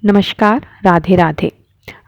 नमस्कार, राधे राधे।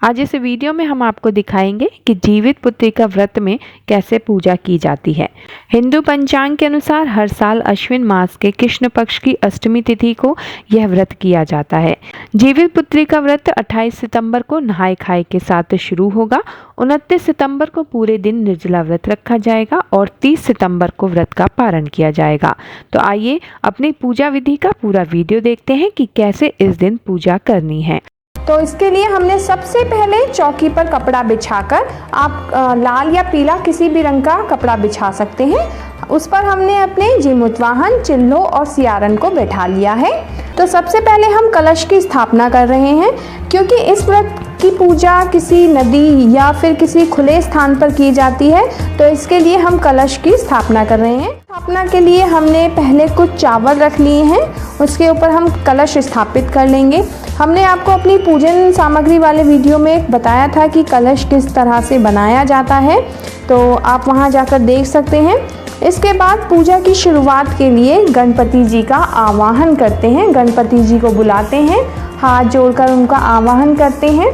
आज इस वीडियो में हम आपको दिखाएंगे कि जीवित पुत्रिका व्रत में कैसे पूजा की जाती है। हिंदू पंचांग के अनुसार हर साल अश्विन मास के कृष्ण पक्ष की अष्टमी तिथि को यह व्रत किया जाता है। जीवित पुत्रिका व्रत 28 सितंबर को नहाय खाए के साथ शुरू होगा। 29 सितंबर को पूरे दिन निर्जला व्रत रखा जाएगा और 30 सितंबर को व्रत का पारण किया जाएगा। तो आइए अपनी पूजा विधि का पूरा वीडियो देखते हैं कि कैसे इस दिन पूजा करनी है। तो इसके लिए हमने सबसे पहले चौकी पर कपड़ा बिछाकर, आप लाल या पीला किसी भी रंग का कपड़ा बिछा सकते हैं, उस पर हमने अपने जीमूत वाहन, चिल्लो और सियारन को बैठा लिया है। तो सबसे पहले हम कलश की स्थापना कर रहे हैं, क्योंकि इस व्रत की पूजा किसी नदी या फिर किसी खुले स्थान पर की जाती है, तो इसके लिए हम कलश की स्थापना कर रहे हैं। स्थापना के लिए हमने पहले कुछ चावल रख लिए हैं, उसके ऊपर हम कलश स्थापित कर लेंगे। हमने आपको अपनी पूजन सामग्री वाले वीडियो में बताया था कि कलश किस तरह से बनाया जाता है, तो आप वहां जाकर देख सकते हैं। इसके बाद पूजा की शुरुआत के लिए गणपति जी का आवाहन करते हैं। गणपति जी को बुलाते हैं, हाथ जोड़कर उनका आवाहन करते हैं।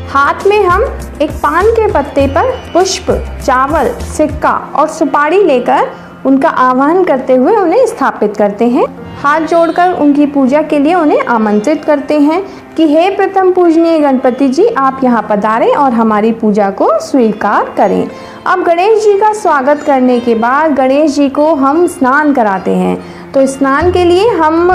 हाथ में हम एक पान के पत्ते पर पुष्प, चावल, सिक्का और सुपारी लेकर उनका आवाहन करते हुए उन्हें स्थापित करते हैं। हाथ जोड़कर उनकी पूजा के लिए उन्हें आमंत्रित करते हैं कि हे प्रथम पूजनीय गणपति जी, आप यहाँ पधारें और हमारी पूजा को स्वीकार करें। अब गणेश जी का स्वागत करने के बाद गणेश जी को हम स्नान कराते हैं। तो स्नान के लिए हम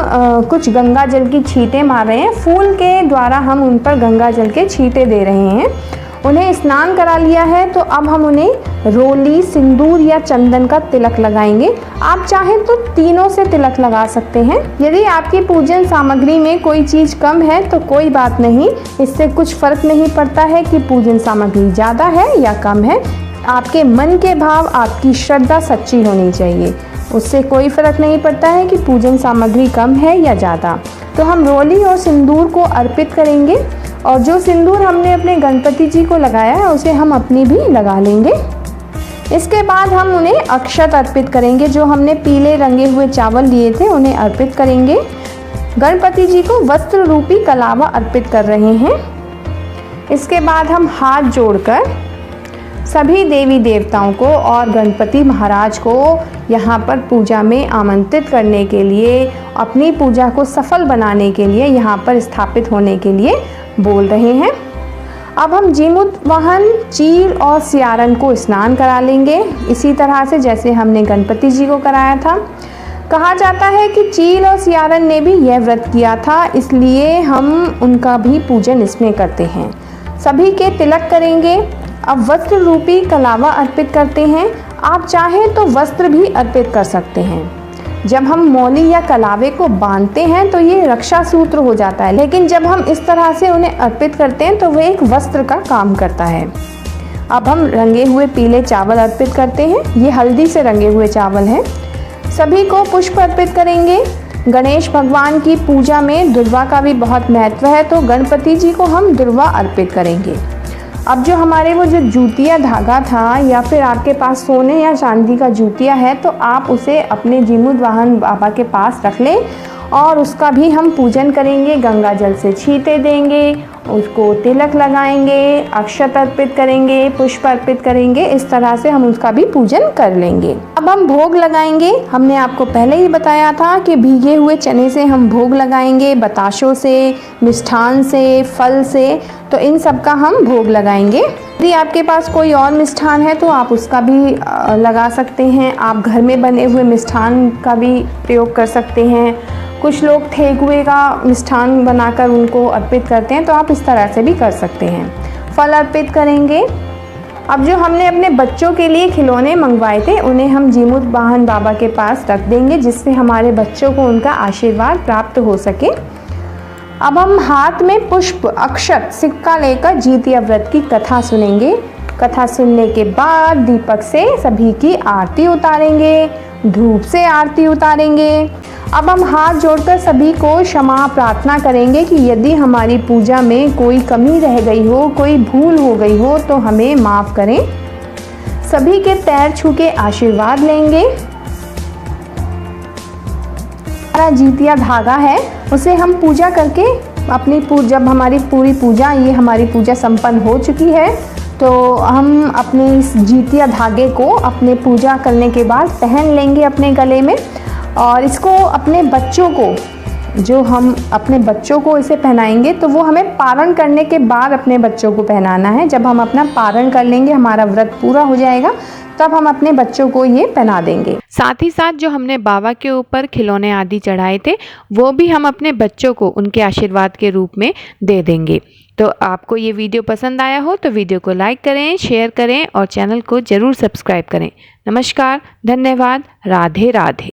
कुछ गंगा जल की छींटे मार रहे हैं। फूल के द्वारा हम उन पर गंगा जल के छींटे दे रहे हैं। उन्हें स्नान करा लिया है, तो अब हम उन्हें रोली, सिंदूर या चंदन का तिलक लगाएंगे। आप चाहें तो तीनों से तिलक लगा सकते हैं। यदि आपकी पूजन सामग्री में कोई चीज़ कम है तो कोई बात नहीं, इससे कुछ फर्क नहीं पड़ता है कि पूजन सामग्री ज़्यादा है या कम है। आपके मन के भाव, आपकी श्रद्धा सच्ची होनी चाहिए, उससे कोई फर्क नहीं पड़ता है कि पूजन सामग्री कम है या ज़्यादा। तो हम रोली और सिंदूर को अर्पित करेंगे, और जो सिंदूर हमने अपने गणपति जी को लगाया है उसे हम अपनी भी लगा लेंगे। इसके बाद हम उन्हें अक्षत अर्पित करेंगे। जो हमने पीले रंगे हुए चावल लिए थे उन्हें अर्पित करेंगे। गणपति जी को वस्त्र रूपी कलावा अर्पित कर रहे हैं। इसके बाद हम हाथ जोड़कर सभी देवी देवताओं को और गणपति महाराज को यहाँ पर पूजा में आमंत्रित करने के लिए, अपनी पूजा को सफल बनाने के लिए, यहाँ पर स्थापित होने के लिए बोल रहे हैं। अब हम जीमूत वाहन, चील और सियारन को स्नान करा लेंगे, इसी तरह से जैसे हमने गणपति जी को कराया था। कहा जाता है कि चील और सियारन ने भी यह व्रत किया था, इसलिए हम उनका भी पूजन इसमें करते हैं। सभी के तिलक करेंगे। अब वस्त्र रूपी कलावा अर्पित करते हैं। आप चाहें तो वस्त्र भी अर्पित कर सकते हैं। जब हम मौली या कलावे को बांधते हैं तो ये रक्षा सूत्र हो जाता है, लेकिन जब हम इस तरह से उन्हें अर्पित करते हैं तो वह एक वस्त्र का काम करता है। अब हम रंगे हुए पीले चावल अर्पित करते हैं। ये हल्दी से रंगे हुए चावल हैं। सभी को पुष्प अर्पित करेंगे। गणेश भगवान की पूजा में दुर्वा का भी बहुत महत्व है, तो गणपति जी को हम दुर्वा अर्पित करेंगे। अब जो हमारे वो जो जूतिया धागा था, या फिर आपके पास सोने या चांदी का जूतिया है, तो आप उसे अपने जीमूत वाहन बाबा के पास रख लें और उसका भी हम पूजन करेंगे। गंगा जल से छींटे देंगे, उसको तिलक लगाएंगे, अक्षत अर्पित करेंगे, पुष्प अर्पित करेंगे। इस तरह से हम उसका भी पूजन कर लेंगे। अब हम भोग लगाएंगे। हमने आपको पहले ही बताया था कि भीगे हुए चने से हम भोग लगाएंगे, बताशों से, मिष्ठान से, फल से, तो इन सब का हम भोग लगाएंगे। यदि आपके पास कोई और मिष्ठान है तो आप उसका भी लगा सकते हैं। आप घर में बने हुए मिष्ठान का भी प्रयोग कर सकते हैं। कुछ लोग ठेकुए का मिष्ठान बनाकर उनको अर्पित करते हैं, तो आप इस तरह से भी कर सकते हैं। फल अर्पित करेंगे। अब जो हमने अपने बच्चों के लिए खिलौने मंगवाए थे उन्हें हम जीमूत वाहन बाबा के पास रख देंगे, जिससे हमारे बच्चों को उनका आशीर्वाद प्राप्त हो सके। अब हम हाथ में पुष्प, अक्षत, सिक्का लेकर जीतिया व्रत की कथा सुनेंगे। कथा सुनने के बाद दीपक से सभी की आरती उतारेंगे, धूप से आरती उतारेंगे। अब हम हाथ जोड़कर सभी को क्षमा प्रार्थना करेंगे कि यदि हमारी पूजा में कोई कमी रह गई हो, कोई भूल हो गई हो, तो हमें माफ़ करें। सभी के पैर छू के आशीर्वाद लेंगे। हमारा जीतिया धागा है उसे हम पूजा करके जब हमारी पूरी पूजा, ये हमारी पूजा संपन्न हो चुकी है, तो हम अपने इस जीतिया धागे को अपने पूजा करने के बाद पहन लेंगे अपने गले में। और इसको अपने बच्चों को, जो हम अपने बच्चों को इसे पहनाएंगे, तो वो हमें पारण करने के बाद अपने बच्चों को पहनाना है। जब हम अपना पारण कर लेंगे, हमारा व्रत पूरा हो जाएगा, तब हम अपने बच्चों को ये पहना देंगे। साथ ही साथ जो हमने बाबा के ऊपर खिलौने आदि चढ़ाए थे, वो भी हम अपने बच्चों को उनके आशीर्वाद के रूप में दे देंगे। तो आपको ये वीडियो पसंद आया हो तो वीडियो को लाइक करें, शेयर करें और चैनल को ज़रूर सब्सक्राइब करें। नमस्कार, धन्यवाद, राधे राधे।